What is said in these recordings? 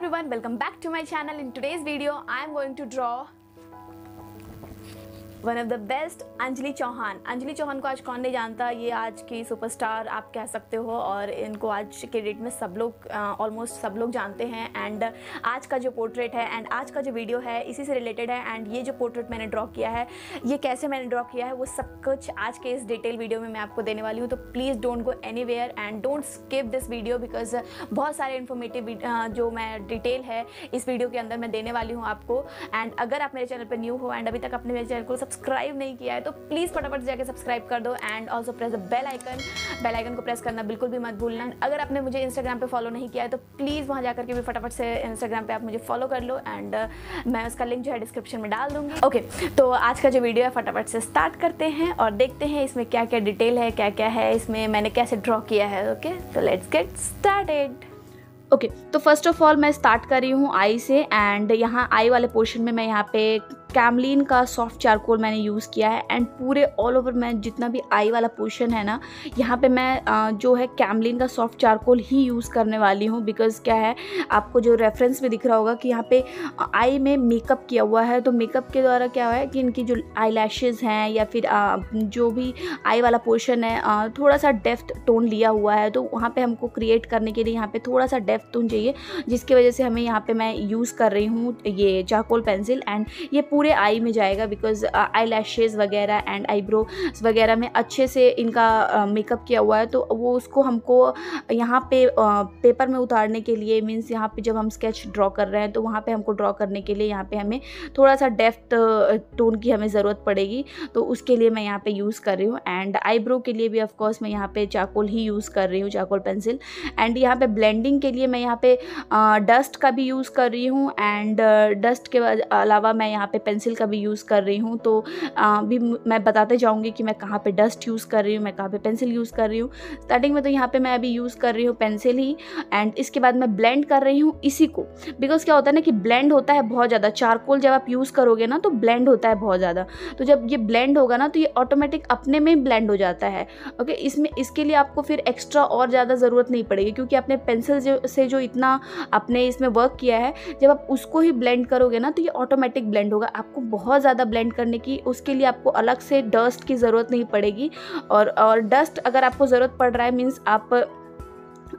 everyone, welcome back to my channel. In today's video I am going to draw one of the best Anjali Chauhan. Anjali Chauhan को आज कौन नहीं जानता, ये आज की सुपरस्टार आप कह सकते हो और इनको आज के डेट में सब लोग ऑलमोस्ट सब लोग जानते हैं। एंड आज का जो पोर्ट्रेट है एंड आज का जो वीडियो है इसी से रिलेटेड है। एंड ये जो पोर्ट्रेट मैंने ड्रॉ किया है, ये कैसे मैंने ड्रॉ किया है, वो सब कुछ आज के इस डिटेल वीडियो में मैं आपको देने वाली हूँ। तो please don't go anywhere and don't skip this video because बहुत सारे इन्फॉर्मेटिव जो मैं डिटेल है इस वीडियो के अंदर मैं देने वाली हूँ आपको। एंड अगर आप मेरे चैनल पर न्यू हो एंड अभी तक आपने मेरे चैनल को सब्सक्राइब नहीं किया है तो प्लीज़ फटाफट जाके सब्सक्राइब कर दो and also press the bell icon को प्रेस करना बिल्कुल भी मत भूलना। अगर आपने मुझे इंस्टाग्राम पे फॉलो नहीं किया है तो प्लीज़ वहाँ जाकर के भी फटाफट से इंस्टाग्राम पे आप मुझे फॉलो कर लो एंड मैं उसका लिंक जो है डिस्क्रिप्शन में डाल दूँगी। ओके, तो आज का जो वीडियो है फटाफट से स्टार्ट करते हैं और देखते हैं इसमें क्या क्या डिटेल है, क्या क्या है इसमें, मैंने कैसे ड्रॉ किया है। ओके, तो लेट्स गेट स्टार्टेड। ओके, तो फर्स्ट ऑफ ऑल मैं स्टार्ट कर रही हूँ आई से एंड यहाँ आई वाले पोर्शन में मैं यहाँ पे कैमलिन का सॉफ्ट चारकोल मैंने यूज़ किया है एंड पूरे ऑल ओवर मैं जितना भी आई वाला पोर्शन है ना, यहाँ पे मैं जो है कैमलिन का सॉफ्ट चारकोल ही यूज़ करने वाली हूँ। बिकॉज क्या है, आपको जो रेफरेंस में दिख रहा होगा कि यहाँ पे आई में मेकअप किया हुआ है, तो मेकअप के द्वारा क्या हुआ है कि इनकी जो आई लैशेज़ हैं या फिर जो भी आई वाला पोर्शन है थोड़ा सा डेप्थ टोन लिया हुआ है, तो वहाँ पर हमको क्रिएट करने के लिए यहाँ पर थोड़ा सा डेप्थ टोन चाहिए, जिसकी वजह से हमें यहाँ पर मैं यूज़ कर रही हूँ ये चारकोल पेंसिल। एंड ये पूरे आई में जाएगा बिकॉज आई लैशेज़ वगैरह एंड आईब्रो वगैरह में अच्छे से इनका मेकअप किया हुआ है, तो वो उसको हमको यहाँ पे पेपर में उतारने के लिए मीन्स यहाँ पे जब हम स्केच ड्रॉ कर रहे हैं तो वहाँ पे हमको ड्रॉ करने के लिए यहाँ पे हमें थोड़ा सा डेप्थ टोन की हमें ज़रूरत पड़ेगी, तो उसके लिए मैं यहाँ पे यूज़ कर रही हूँ। एंड आईब्रो के लिए भी ऑफ कोर्स मैं यहाँ पे चारकोल ही यूज़ कर रही हूँ, चारकोल पेंसिल। एंड यहाँ पे ब्लेंडिंग के लिए मैं यहाँ पे डस्ट का भी यूज़ कर रही हूँ एंड डस्ट के अलावा मैं यहाँ पे पेंसिल का भी यूज़ कर रही हूँ। तो भी मैं बताते जाऊँगी कि मैं कहाँ पे डस्ट यूज़ कर रही हूँ, मैं कहाँ पे पेंसिल यूज़ कर रही हूँ। स्टार्टिंग में तो यहाँ पे मैं अभी यूज़ कर रही हूँ पेंसिल ही एंड इसके बाद मैं ब्लेंड कर रही हूँ इसी को। बिकॉज क्या होता है ना कि ब्लेंड होता है बहुत ज़्यादा, चारकोल जब आप यूज़ करोगे ना तो ब्लेंड होता है बहुत ज़्यादा, तो जब ये ब्लेंड होगा ना तो ये ऑटोमेटिक अपने में ही ब्लेंड हो जाता है। ओके, इसके लिए आपको फिर एक्स्ट्रा और ज़्यादा ज़रूरत नहीं पड़ेगी क्योंकि आपने पेंसिल से जो इतना आपने इसमें वर्क किया है, जब आप उसको ही ब्लेंड करोगे ना तो ये ऑटोमेटिक ब्लेंड होगा। आपको बहुत ज़्यादा ब्लेंड करने की उसके लिए आपको अलग से डस्ट की ज़रूरत नहीं पड़ेगी। और डस्ट अगर आपको ज़रूरत पड़ रहा है मीन्स आप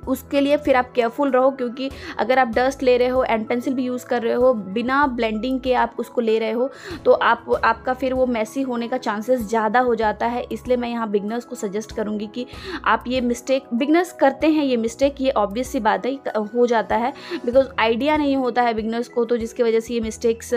उसके लिए फिर आप केयरफुल रहो, क्योंकि अगर आप डस्ट ले रहे हो एंड पेंसिल भी यूज़ कर रहे हो बिना ब्लेंडिंग के आप उसको ले रहे हो तो आपका फिर वो मैसी होने का चांसेस ज़्यादा हो जाता है। इसलिए मैं यहाँ बिगनर्स को सजेस्ट करूँगी कि आप ये मिस्टेक, बिगनर्स करते हैं ये मिस्टेक, ये ऑब्वियस सी बात है हो जाता है बिकॉज आइडिया नहीं होता है बिगनर्स को, तो जिसकी वजह से ये मिस्टेक्स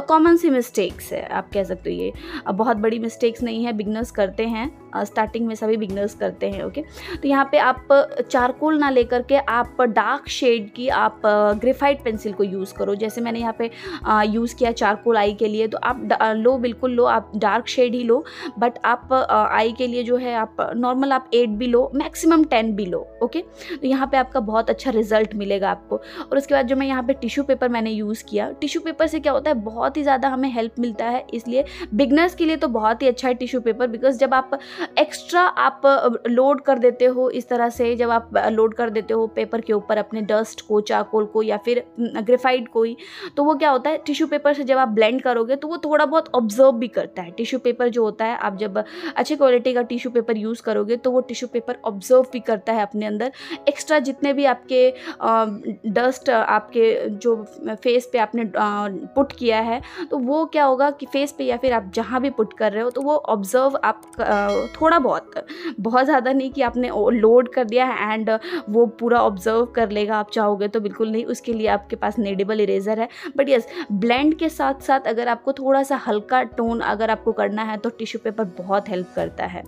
कॉमन सी मिस्टेक्स है, आप कह सकते हो। ये बहुत बड़ी मिस्टेक्स नहीं है, बिगनर्स करते हैं, स्टार्टिंग में सभी बिगनर्स करते हैं। ओके, तो यहाँ पे आप चारकोल ना लेकर के आप डार्क शेड की आप ग्रेफाइट पेंसिल को यूज़ करो। जैसे मैंने यहाँ पे यूज़ किया चारकोल आई के लिए, तो आप लो, बिल्कुल लो, आप डार्क शेड ही लो, बट आप आई के लिए जो है आप नॉर्मल आप 8 भी लो, मैक्सिमम 10 भी लो। ओके, तो यहाँ पे आपका बहुत अच्छा रिजल्ट मिलेगा आपको। और उसके बाद जो मैं यहाँ पे टिश्यू पेपर मैंने यूज़ किया, टिश्यू पेपर से क्या होता है बहुत ही ज़्यादा हमें हेल्प मिलता है, इसलिए बिगनर्स के लिए तो बहुत ही अच्छा है टिश्यू पेपर। बिकॉज जब आप एक्स्ट्रा आप लोड कर देते हो इस तरह से, जब आप लोड कर देते हो पेपर के ऊपर अपने डस्ट को, चारकोल को या फिर ग्रेफाइट को ही, तो वो क्या होता है टिश्यू पेपर से जब आप ब्लेंड करोगे तो वो थोड़ा बहुत ऑब्जर्व भी करता है। टिश्यू पेपर जो होता है, आप जब अच्छी क्वालिटी का टिश्यू पेपर यूज़ करोगे तो वो टिश्यू पेपर ऑब्जर्व भी करता है अपने अंदर एक्स्ट्रा जितने भी आपके डस्ट आपके जो फेस पे आपने पुट किया है, तो वो क्या होगा कि फेस पे या फिर आप जहाँ भी पुट कर रहे हो तो वो ऑब्जर्व आप थोड़ा बहुत ज़्यादा नहीं कि आपने लोड कर दिया है एंड वो पूरा ऑब्जर्व कर लेगा, आप चाहोगे तो बिल्कुल नहीं, उसके लिए आपके पास नेडेबल इरेजर है। बट यस, ब्लेंड के साथ साथ अगर आपको थोड़ा सा हल्का टोन अगर आपको करना है तो टिश्यू पेपर बहुत हेल्प करता है।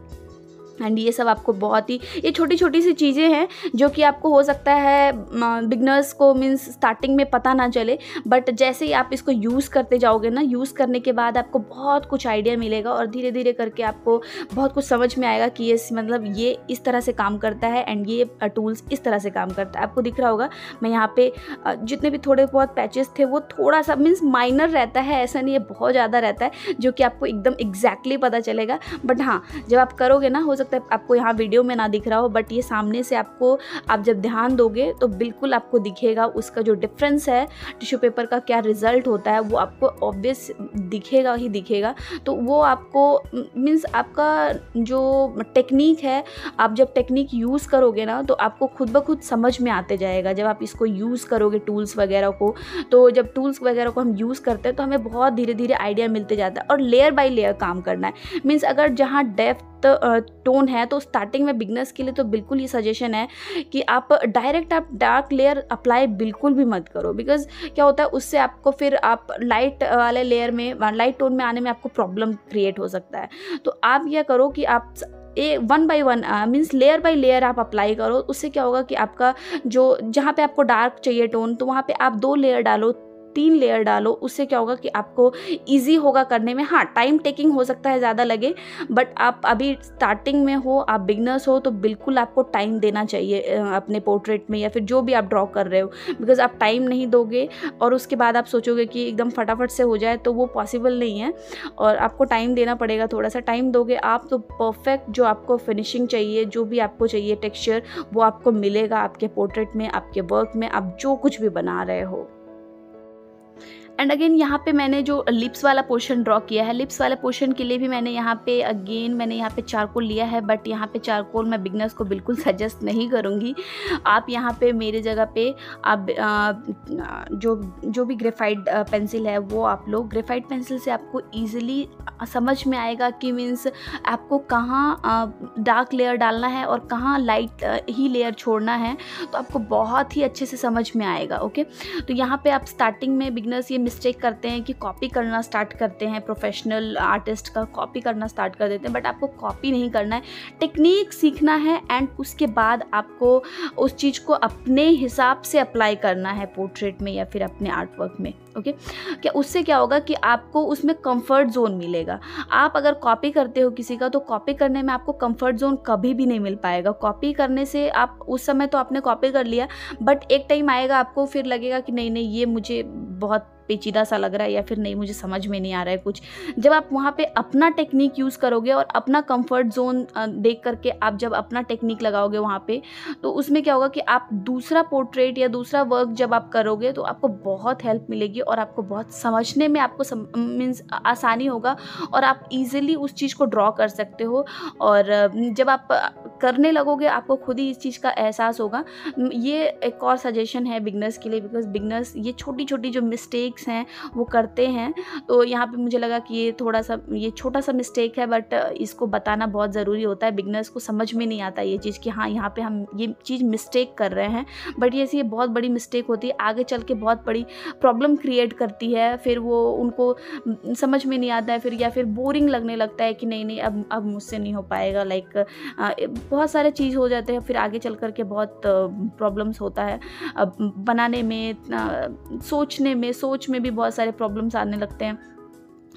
एंड ये सब आपको बहुत ही, ये छोटी छोटी सी चीज़ें हैं जो कि आपको हो सकता है बिगनर्स को मीन्स स्टार्टिंग में पता ना चले, बट जैसे ही आप इसको यूज़ करते जाओगे ना, यूज़ करने के बाद आपको बहुत कुछ आइडिया मिलेगा और धीरे धीरे करके आपको बहुत कुछ समझ में आएगा कि ये मतलब ये इस तरह से काम करता है एंड ये टूल्स इस तरह से काम करता है। आपको दिख रहा होगा मैं यहाँ पे जितने भी थोड़े बहुत पैचेस थे वो थोड़ा सा मीन्स माइनर रहता है, ऐसा नहीं है बहुत ज़्यादा रहता है जो कि आपको एकदम एग्जैक्टली पता चलेगा। बट हाँ, जब आप करोगे ना हो सकता है आपको यहाँ वीडियो में ना दिख रहा हो, बट ये सामने से आपको, आप जब ध्यान दोगे तो बिल्कुल आपको दिखेगा उसका जो डिफरेंस है, टिश्यू पेपर का क्या रिज़ल्ट होता है वो आपको ऑब्वियस दिखेगा ही दिखेगा। तो वो आपको मीन्स आपका जो टेक्निक है, आप जब टेक्निक यूज़ करोगे ना तो आपको खुद ब खुद समझ में आते जाएगा। जब आप इसको यूज़ करोगे टूल्स वगैरह को, तो जब टूल्स वगैरह को हम यूज़ करते हैं तो हमें बहुत धीरे धीरे आइडिया मिलते जाता है। और लेयर बाय लेयर काम करना है, मीन्स अगर जहाँ डेप्थ टोन है तो स्टार्टिंग में बिगनर्स के लिए तो बिल्कुल ये सजेशन है कि आप डायरेक्ट आप डार्क लेयर अप्लाई बिल्कुल भी मत करो। बिकॉज क्या होता है उससे आपको फिर आप लाइट वाले लेयर में, लाइट टोन में आने में आपको प्रॉब्लम क्रिएट हो सकता है। तो आप यह करो कि आप one by one means layer by layer आप अप्लाई करो। उससे क्या होगा कि आपका जो जहाँ पे आपको डार्क चाहिए टोन, तो वहाँ पे आप 2 लेयर डालो, 3 लेयर डालो। उससे क्या होगा कि आपको इजी होगा करने में। हाँ, टाइम टेकिंग हो सकता है, ज़्यादा लगे, बट आप अभी स्टार्टिंग में हो, आप बिगनर्स हो, तो बिल्कुल आपको टाइम देना चाहिए अपने पोर्ट्रेट में या फिर जो भी आप ड्रॉ कर रहे हो। बिकॉज आप टाइम नहीं दोगे और उसके बाद आप सोचोगे कि एकदम फटाफट से हो जाए, तो वो पॉसिबल नहीं है। और आपको टाइम देना पड़ेगा, थोड़ा सा टाइम दोगे आप तो परफेक्ट जो आपको फिनिशिंग चाहिए, जो भी आपको चाहिए टेक्सचर, वो आपको मिलेगा आपके पोर्ट्रेट में, आपके वर्क में, आप जो कुछ भी बना रहे हो। एंड अगेन यहाँ पे मैंने जो लिप्स वाला पोर्शन ड्रॉ किया है, लिप्स वाले पोर्शन के लिए भी मैंने यहाँ पे अगेन मैंने यहाँ पे चारकोल लिया है, बट यहाँ पे चारकोल मैं बिगनर्स को बिल्कुल सजेस्ट नहीं करूँगी। आप यहाँ पे मेरे जगह पे आप जो भी ग्रेफाइट पेंसिल है वो आप लो। ग्रेफाइट पेंसिल से आपको ईजिली समझ में आएगा कि मीन्स आपको कहाँ डार्क लेयर डालना है और कहाँ लाइट ही लेयर छोड़ना है, तो आपको बहुत ही अच्छे से समझ में आएगा। ओके, तो यहाँ पे आप स्टार्टिंग में बिगनर्स ये मिस्टेक करते हैं कि कॉपी करना स्टार्ट करते हैं, प्रोफेशनल आर्टिस्ट का कॉपी करना स्टार्ट कर देते हैं, बट आपको कॉपी नहीं करना है, टेक्निक सीखना है। एंड उसके बाद आपको उस चीज़ को अपने हिसाब से अप्लाई करना है पोर्ट्रेट में या फिर अपने आर्ट वर्क में। ओके, क्या उससे क्या होगा कि आपको उसमें कंफर्ट जोन मिलेगा। आप अगर कॉपी करते हो किसी का, तो कॉपी करने में आपको कंफर्ट जोन कभी भी नहीं मिल पाएगा। कॉपी करने से आप उस समय तो आपने कॉपी कर लिया, बट एक टाइम आएगा आपको फिर लगेगा कि नहीं नहीं ये मुझे बहुत पेचीदा सा लग रहा है या फिर नहीं मुझे समझ में नहीं आ रहा है कुछ। जब आप वहाँ पे अपना टेक्निक यूज़ करोगे और अपना कंफर्ट जोन देख करके आप जब अपना टेक्निक लगाओगे वहाँ पे, तो उसमें क्या होगा कि आप दूसरा पोर्ट्रेट या दूसरा वर्क जब आप करोगे तो आपको बहुत हेल्प मिलेगी और आपको बहुत समझने में आपको मीन्स आसानी होगा और आप इजीली उस चीज़ को ड्रॉ कर सकते हो। और जब आप करने लगोगे आपको खुद ही इस चीज़ का एहसास होगा। ये एक और सजेशन है बिगनर्स के लिए, बिकॉज बिगनर्स ये छोटी छोटी जो मिस्टेक्स हैं वो करते हैं। तो यहाँ पे मुझे लगा कि ये छोटा सा मिस्टेक है, बट इसको बताना बहुत ज़रूरी होता है। बिगनर्स को समझ में नहीं आता ये चीज़ कि हाँ यहाँ पे हम ये चीज़ मिस्टेक कर रहे हैं, बट ये बहुत बड़ी मिस्टेक होती है, आगे चल के बहुत बड़ी प्रॉब्लम क्रिएट करती है। फिर वो उनको समझ में नहीं आता है, फिर या फिर बोरिंग लगने लगता है कि नहीं अब मुझसे नहीं हो पाएगा। लाइक बहुत सारे चीज़ हो जाते हैं, फिर आगे चल कर के बहुत प्रॉब्लम्स होता है बनाने में, सोच में भी बहुत सारे प्रॉब्लम्स आने लगते हैं,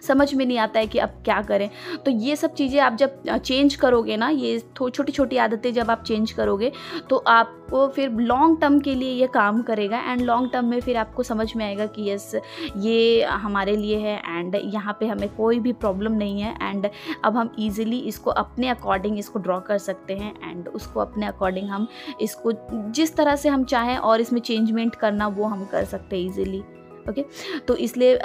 समझ में नहीं आता है कि अब क्या करें। तो ये सब चीज़ें आप जब चेंज करोगे ना, ये छोटी छोटी आदतें जब आप चेंज करोगे तो आपको फिर लॉन्ग टर्म के लिए ये काम करेगा। एंड लॉन्ग टर्म में फिर आपको समझ में आएगा कि यस ये हमारे लिए है एंड यहाँ पे हमें कोई भी प्रॉब्लम नहीं है। एंड अब हम इजीली इसको अपने अकॉर्डिंग इसको ड्रॉ कर सकते हैं एंड उसको अपने अकॉर्डिंग हम इसको जिस तरह से हम चाहें और इसमें चेंजमेंट करना वो हम कर सकते हैं ईजिली। ओके, तो इसलिए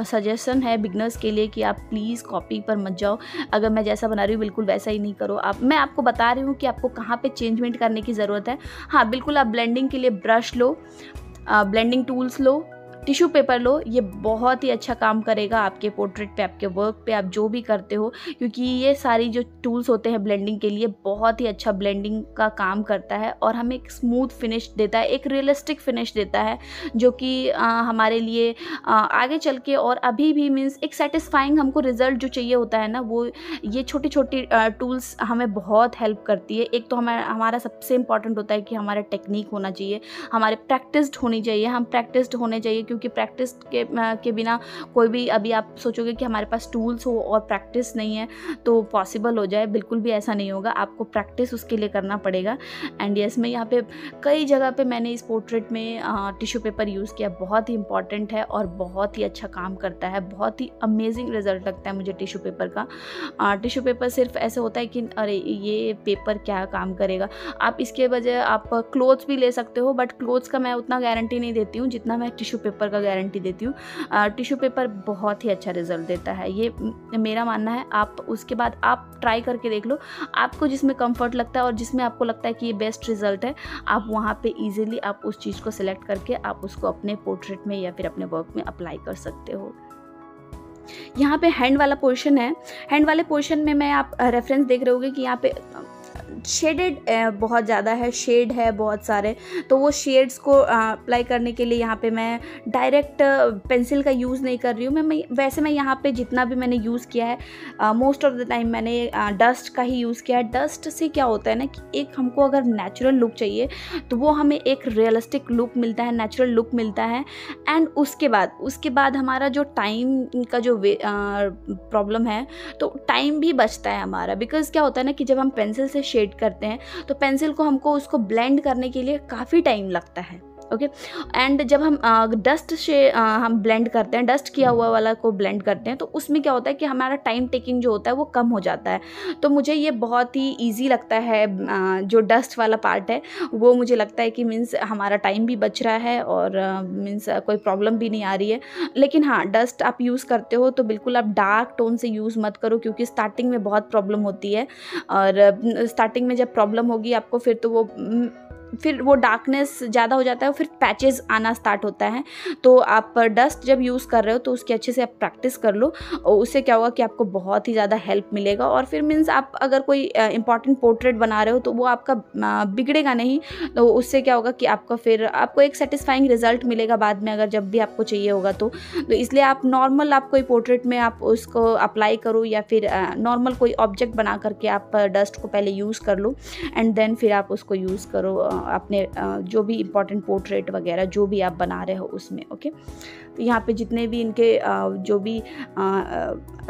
सजेशन है बिगनर्स के लिए कि आप प्लीज़ कॉपी पर मत जाओ। अगर मैं जैसा बना रही हूँ बिल्कुल वैसा ही नहीं करो। मैं आपको बता रही हूँ कि आपको कहाँ पे चेंजमेंट करने की ज़रूरत है। हाँ बिल्कुल, आप ब्लेंडिंग के लिए ब्रश लो, ब्लेंडिंग टूल्स लो, टिश्यू पेपर लो, ये बहुत ही अच्छा काम करेगा आपके पोर्ट्रेट पे, आपके वर्क पे, आप जो भी करते हो, क्योंकि ये सारी जो टूल्स होते हैं ब्लेंडिंग के लिए बहुत ही अच्छा ब्लेंडिंग का काम करता है और हमें एक स्मूथ फिनिश देता है, एक रियलिस्टिक फिनिश देता है, जो कि हमारे लिए आगे चल के और अभी भी मीन्स एक सेटिस्फाइंग हमको रिजल्ट जो चाहिए होता है ना, वो ये छोटी छोटी टूल्स हमें बहुत हेल्प करती है। एक तो हमारा सबसे इम्पॉर्टेंट होता है कि हमारा टेक्निक होना चाहिए, हमारे प्रैक्टिस्ड होनी चाहिए, हम प्रैक्टिस्ड होने चाहिए, क्योंकि प्रैक्टिस के बिना कोई भी, अभी आप सोचोगे कि हमारे पास टूल्स हो और प्रैक्टिस नहीं है तो पॉसिबल हो जाए, बिल्कुल भी ऐसा नहीं होगा, आपको प्रैक्टिस उसके लिए करना पड़ेगा। एंड यस, मैं यहाँ पे कई जगह पे मैंने इस पोर्ट्रेट में टिश्यू पेपर यूज़ किया, बहुत ही इंपॉर्टेंट है और बहुत ही अच्छा काम करता है, बहुत ही अमेजिंग रिजल्ट लगता है मुझे टिश्यू पेपर का। टिश्यू पेपर सिर्फ ऐसे होता है कि अरे ये पेपर क्या काम करेगा, आप इसके बजाय आप क्लोथ्स भी ले सकते हो, बट क्लोथ्स का मैं उतना गारंटी नहीं देती हूँ जितना मैं टिश्यू पेपर का गारंटी देती हूँ। टिश्यू पेपर बहुत ही अच्छा रिजल्ट देता है, ये मेरा मानना है। आप उसके बाद आप ट्राई करके देख लो, आपको जिसमें कंफर्ट लगता है और जिसमें आपको लगता है कि ये बेस्ट रिजल्ट है, आप वहाँ पे इजीली आप उस चीज़ को सिलेक्ट करके आप उसको अपने पोर्ट्रेट में या फिर अपने वर्क में अप्लाई कर सकते हो। यहाँ पे हैंड वाला पोर्शन है, हैंड वाले पोर्शन में मैं आप रेफरेंस देख रहे होगे कि यहाँ पे शेडेड बहुत ज़्यादा है, शेड है बहुत सारे, तो वो शेड्स को अप्लाई करने के लिए यहाँ पे मैं डायरेक्ट पेंसिल का यूज़ नहीं कर रही हूँ। मैं यहाँ पे जितना भी मैंने यूज़ किया है मोस्ट ऑफ द टाइम मैंने डस्ट का ही यूज़ किया है। डस्ट से क्या होता है ना कि एक हमको अगर नेचुरल लुक चाहिए तो वो हमें एक रियलिस्टिक लुक मिलता है, नेचुरल लुक मिलता है। एंड उसके बाद हमारा जो टाइम का जो प्रॉब्लम है, तो टाइम भी बचता है हमारा, बिकॉज क्या होता है ना कि जब हम पेंसिल से शेड करते हैं तो पेंसिल को हमको उसको ब्लेंड करने के लिए काफ़ी टाइम लगता है। ओके, एंड जब हम डस्ट से हम ब्लेंड करते हैं, डस्ट किया हुआ वाला को ब्लेंड करते हैं, तो उसमें क्या होता है कि हमारा टाइम टेकिंग जो होता है वो कम हो जाता है। तो मुझे ये बहुत ही इजी लगता है, जो डस्ट वाला पार्ट है वो मुझे लगता है कि मीन्स हमारा टाइम भी बच रहा है और मीन्स कोई प्रॉब्लम भी नहीं आ रही है। लेकिन हाँ, डस्ट आप यूज़ करते हो तो बिल्कुल आप डार्क टोन से यूज़ मत करो, क्योंकि स्टार्टिंग में बहुत प्रॉब्लम होती है, और स्टार्टिंग में जब प्रॉब्लम होगी आपको फिर वो डार्कनेस ज़्यादा हो जाता है, फिर पैचेस आना स्टार्ट होता है। तो आप डस्ट जब यूज़ कर रहे हो तो उसकी अच्छे से आप प्रैक्टिस कर लो, और उससे क्या होगा कि आपको बहुत ही ज़्यादा हेल्प मिलेगा। और फिर मीन्स आप अगर कोई इंपॉर्टेंट पोर्ट्रेट बना रहे हो तो वो आपका बिगड़ेगा नहीं, तो उससे क्या होगा कि आपको एक सेटिस्फाइंग रिजल्ट मिलेगा बाद में, अगर जब भी आपको चाहिए होगा तो इसलिए आप नॉर्मल आप कोई पोर्ट्रेट में आप उसको अप्लाई करो, या फिर नॉर्मल कोई ऑब्जेक्ट बना करके आप डस्ट को पहले यूज़ कर लो एंड देन फिर आप उसको यूज़ करो अपने जो भी इम्पोर्टेंट पोर्ट्रेट वगैरह जो भी आप बना रहे हो उसमें। ओके, तो यहाँ पे जितने भी इनके जो भी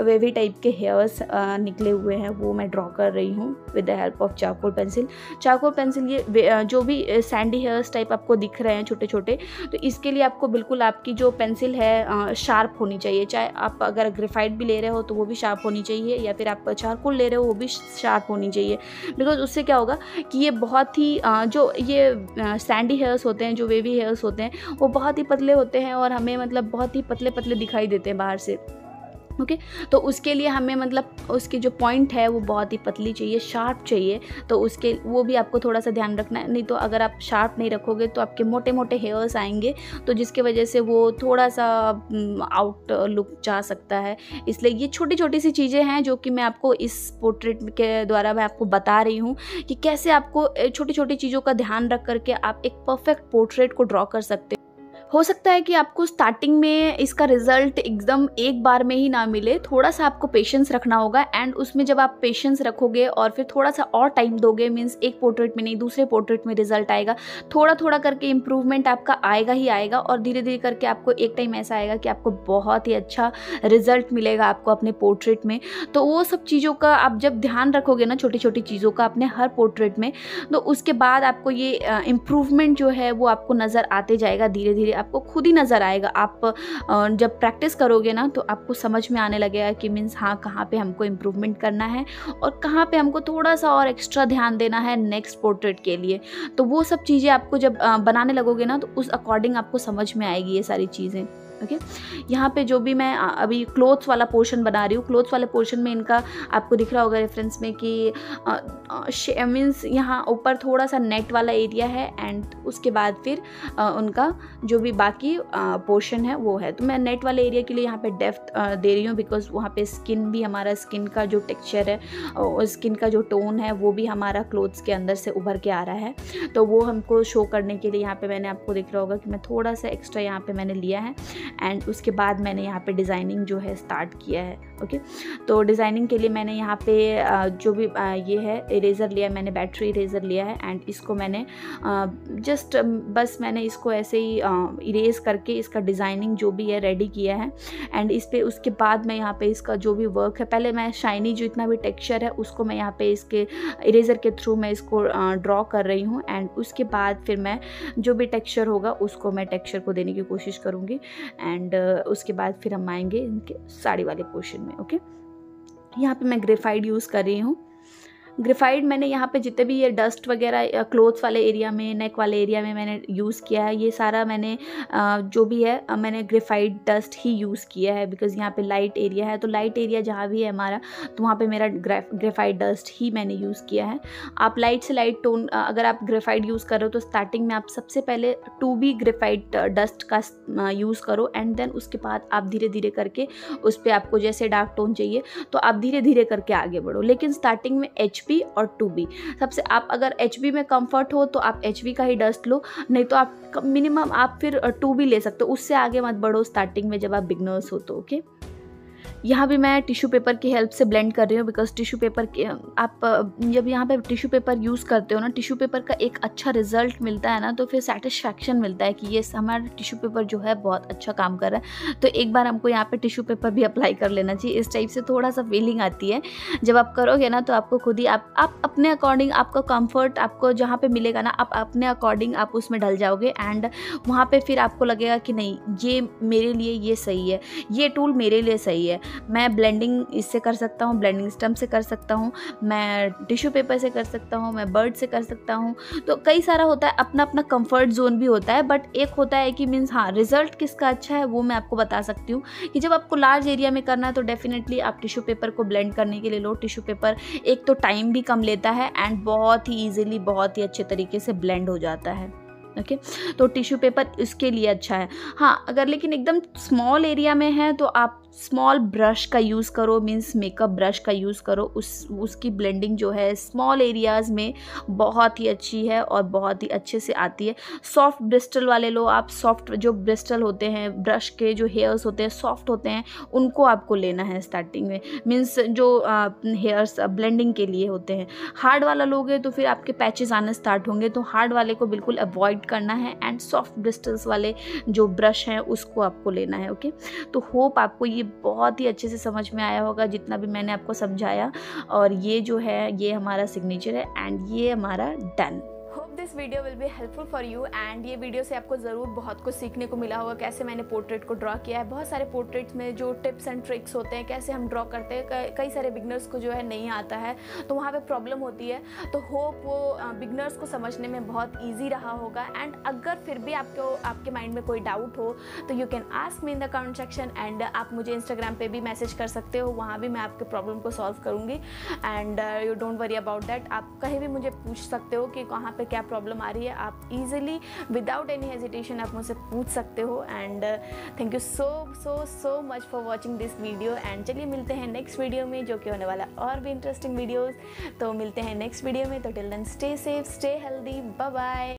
वेवी टाइप के हेयर्स निकले हुए हैं वो मैं ड्रॉ कर रही हूँ with the help of charcoal pencil. ये जो भी सैंडी हेयर्स टाइप आपको दिख रहे हैं छोटे छोटे, तो इसके लिए आपको बिल्कुल आपकी जो पेंसिल है शार्प होनी चाहिए। चाहे आप अगर ग्रेफाइट भी ले रहे हो तो वो भी शार्प होनी चाहिए, या फिर आप चारकोल ले रहे हो वो भी शार्प होनी चाहिए। बिकॉज उससे क्या होगा कि ये बहुत ही जो ये सैंडी हेयर्स होते हैं, जो वेवी हेयर्स होते हैं, वो बहुत ही पतले होते हैं और हमें मतलब बहुत ही पतले पतले दिखाई देते हैं बाहर से। ओके, तो उसके लिए हमें मतलब उसकी जो पॉइंट है वो बहुत ही पतली चाहिए, शार्प चाहिए। तो उसके वो भी आपको थोड़ा सा ध्यान रखना है, नहीं तो अगर आप शार्प नहीं रखोगे तो आपके मोटे मोटे हेयर्स आएंगे, तो जिसके वजह से वो थोड़ा सा आउट लुक जा सकता है। इसलिए ये छोटी छोटी सी चीज़ें हैं जो कि मैं आपको इस पोर्ट्रेट के द्वारा मैं आपको बता रही हूँ कि कैसे आपको छोटी छोटी चीज़ों का ध्यान रख करके आप एक परफेक्ट पोर्ट्रेट को ड्रॉ कर सकते हो। हो सकता है कि आपको स्टार्टिंग में इसका रिजल्ट एकदम एक बार में ही ना मिले, थोड़ा सा आपको पेशेंस रखना होगा। एंड उसमें जब आप पेशेंस रखोगे और फिर थोड़ा सा और टाइम दोगे, मीन्स एक पोर्ट्रेट में नहीं दूसरे पोर्ट्रेट में रिजल्ट आएगा, थोड़ा थोड़ा करके इम्प्रूवमेंट आपका आएगा ही आएगा, और धीरे धीरे करके आपको एक टाइम ऐसा आएगा कि आपको बहुत ही अच्छा रिजल्ट मिलेगा आपको अपने पोर्ट्रेट में। तो वो सब चीज़ों का आप जब ध्यान रखोगे ना, छोटी छोटी चीज़ों का अपने हर पोर्ट्रेट में, तो उसके बाद आपको ये इम्प्रूवमेंट जो है वो आपको नज़र आते जाएगा, धीरे धीरे आपको खुद ही नज़र आएगा। आप जब प्रैक्टिस करोगे ना तो आपको समझ में आने लगेगा कि मीन्स हाँ, कहाँ पे हमको इम्प्रूवमेंट करना है और कहाँ पे हमको थोड़ा सा और एक्स्ट्रा ध्यान देना है नेक्स्ट पोर्ट्रेट के लिए। तो वो सब चीज़ें आपको जब बनाने लगोगे ना तो उस अकॉर्डिंग आपको समझ में आएगी ये सारी चीज़ें। ओके, यहाँ पे जो भी मैं अभी क्लोथ्स वाला पोर्शन बना रही हूँ, क्लोथ्स वाले पोर्शन में इनका आपको दिख रहा होगा रेफरेंस में कि मीन्स यहाँ ऊपर थोड़ा सा नेट वाला एरिया है एंड उसके बाद फिर उनका जो भी बाकी पोर्शन है वो है। तो मैं नेट वाले एरिया के लिए यहाँ पे डेप्थ दे रही हूँ, बिकॉज वहाँ पे स्किन भी, हमारा स्किन का जो टेक्सचर है और स्किन का जो टोन है वो भी हमारा क्लोथ्स के अंदर से उभर के आ रहा है। तो वो हमको शो करने के लिए यहाँ पे मैंने आपको दिख रहा होगा कि मैं थोड़ा सा एक्स्ट्रा यहाँ पे मैंने लिया है। एंड उसके बाद मैंने यहाँ पे डिज़ाइनिंग जो है स्टार्ट किया है। ओके, तो डिज़ाइनिंग के लिए मैंने यहाँ पे जो भी ये है इरेज़र लिया है, मैंने बैटरी इरेज़र लिया है एंड इसको मैंने जस्ट बस मैंने इसको ऐसे ही इरेज़ करके इसका डिज़ाइनिंग जो भी है रेडी किया है। एंड इस पे उसके बाद मैं यहाँ पे इसका जो भी वर्क है, पहले मैं शाइनी जो इतना भी टेक्सचर है उसको मैं यहाँ पे इसके इरेज़र के थ्रू मैं इसको ड्रॉ कर रही हूँ एंड उसके बाद फिर मैं जो भी टेक्सचर होगा उसको मैं टेक्सचर को देने की कोशिश करूँगी एंड उसके बाद फिर हम आएंगे इनके साड़ी वाले पोर्शन में। ओके, यहाँ पे मैं ग्रेफाइट यूज़ कर रही हूँ। ग्रेफाइट मैंने यहाँ पे जितने भी ये डस्ट वगैरह क्लोथ्स वाले एरिया में, नेक वाले एरिया में मैंने यूज़ किया है, ये सारा मैंने जो भी है मैंने ग्रेफाइट डस्ट ही यूज़ किया है बिकॉज़ यहाँ पे लाइट एरिया है, तो लाइट एरिया जहाँ भी है हमारा तो वहाँ पे मेरा ग्रेफाइट डस्ट ही मैंने यूज़ किया है। आप लाइट से लाइट टोन अगर आप ग्रेफाइट यूज़ करो तो स्टार्टिंग में आप सबसे पहले 2B ग्रेफाइट डस्ट का यूज़ करो एंड देन उसके बाद आप धीरे धीरे करके उस पर आपको जैसे डार्क टोन चाहिए तो आप धीरे धीरे करके आगे बढ़ो, लेकिन स्टार्टिंग में HP और 2B सबसे, आप अगर HB में कंफर्ट हो तो आप HB का ही डस्ट लो, नहीं तो आप मिनिमम आप फिर 2B ले सकते हो, उससे आगे मत बढ़ो स्टार्टिंग में जब आप बिगनर्स हो तो। ओके, यहाँ भी मैं टिश्यू पेपर की हेल्प से ब्लेंड कर रही हूँ बिकॉज टिश्यू पेपर के आप जब यहाँ पे टिश्यू पेपर यूज़ करते हो ना, टिश्यू पेपर का एक अच्छा रिजल्ट मिलता है ना, तो फिर सेटिस्फैक्शन मिलता है कि ये हमारा टिश्यू पेपर जो है बहुत अच्छा काम कर रहा है। तो एक बार हमको यहाँ पे टिश्यू पेपर भी अप्लाई कर लेना चाहिए, इस टाइप से थोड़ा सा फीलिंग आती है जब आप करोगे ना, तो आपको खुद ही आप अपने अकॉर्डिंग आपका कम्फर्ट आपको जहाँ पर मिलेगा ना, आप अपने अकॉर्डिंग आप उसमें ढल जाओगे एंड वहाँ पर फिर आपको लगेगा कि नहीं ये मेरे लिए ये सही है, ये टूल मेरे लिए सही है, मैं ब्लेंडिंग इससे कर सकता हूँ, ब्लेंडिंग स्टम्प से कर सकता हूँ, मैं टिश्यू पेपर से कर सकता हूँ, मैं बर्ड से कर सकता हूँ। तो कई सारा होता है, अपना अपना कंफर्ट जोन भी होता है, बट एक होता है कि मीन्स हाँ रिजल्ट किसका अच्छा है वो मैं आपको बता सकती हूँ कि जब आपको लार्ज एरिया में करना है तो डेफिनेटली आप टिश्यू पेपर को ब्लेंड करने के लिए लो। टिश्यू पेपर एक तो टाइम भी कम लेता है एंड बहुत ही ईजिली बहुत ही अच्छे तरीके से ब्लेंड हो जाता है। ओके, तो टिश्यू पेपर इसके लिए अच्छा है। हाँ, अगर लेकिन एकदम स्मॉल एरिया में है तो आप स्मॉल ब्रश का यूज़ करो, मीन्स मेकअप ब्रश का यूज़ करो, उसकी ब्लेंडिंग जो है स्मॉल एरियाज़ में बहुत ही अच्छी है और बहुत ही अच्छे से आती है। सॉफ्ट ब्रिस्टल वाले लो आप, सॉफ्ट जो ब्रिस्टल होते हैं, ब्रश के जो हेयर्स होते हैं सॉफ्ट होते हैं, उनको आपको लेना है स्टार्टिंग में, मीन्स जो हेयर्स ब्लेंडिंग के लिए होते हैं। हार्ड वाला लोगे तो फिर आपके पैचेस आने स्टार्ट होंगे, तो हार्ड वाले को बिल्कुल अवॉइड करना है एंड सॉफ्ट ब्रिस्टल्स वाले जो ब्रश हैं उसको आपको लेना है। ओके, तो होप आपको ये बहुत ही अच्छे से समझ में आया होगा जितना भी मैंने आपको समझाया, और ये जो है ये हमारा सिग्नेचर है एंड ये हमारा done. Hope this video will be helpful for you and ये वीडियो से आपको ज़रूर बहुत कुछ सीखने को मिला होगा, कैसे मैंने पोर्ट्रेट को ड्रॉ किया है। बहुत सारे पोर्ट्रेट्स में जो टिप्स एंड ट्रिक्स होते हैं, कैसे हम ड्रॉ करते हैं, कई सारे बिगनर्स को जो है नहीं आता है तो वहाँ पे प्रॉब्लम होती है। तो होप वो बिगनर्स को समझने में बहुत ईजी रहा होगा एंड अगर फिर भी आपके माइंड में कोई डाउट हो तो you can ask me in the comment section and आप मुझे इंस्टाग्राम पे भी मैसेज कर सकते हो, वहाँ भी मैं आपके प्रॉब्लम को सॉल्व करूँगी and you don't worry about that. आप कहीं भी मुझे पूछ सकते हो कि कहाँ पे क्या प्रॉब्लम आ रही है, आप इजीली विदाउट एनी हेजिटेशन आप मुझसे पूछ सकते हो and thank you so much for watching this video and चलिए मिलते हैं नेक्स्ट वीडियो में जो कि होने वाला और भी इंटरेस्टिंग वीडियोज़। तो मिलते हैं नेक्स्ट वीडियो में, तो till then stay safe, stay healthy, bye bye.